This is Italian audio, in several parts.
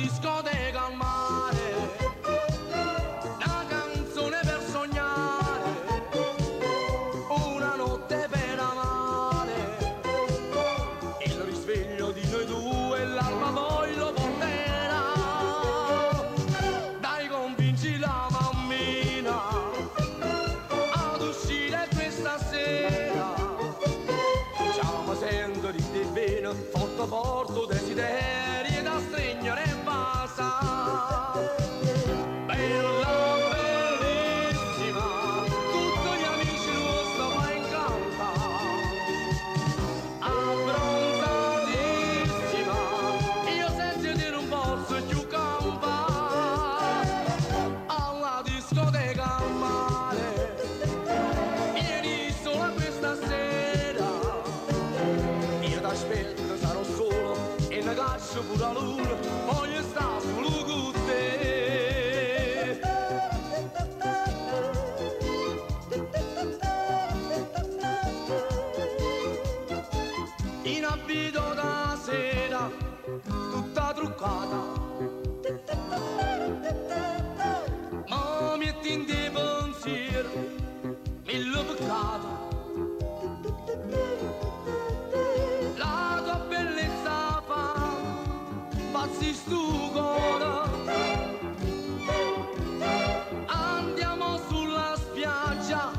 discoteca al mare, una canzone per sognare, una notte per amare, il risveglio di noi due, l'alba poi lo porterà. Dai, convinci la mammina ad uscire questa sera, già mi sento di bene, forte forte desideri da stringere e basa. Bella, bellissima, tutti gli amici nostri va in canta, abbronzatissima, io senza dire un posso più campa, alla discoteca al mare, vieni sola questa sera, io t'aspetto, sarò solo e ne caccio pure la luna, voglio stare solo con te. In abito da sera, tutta truccata, ma metti in te pensiero, mille peccati. La tua bellezza fa pazzi stu cuore. Andiamo sulla spiaggia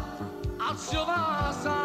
a Ciovasa,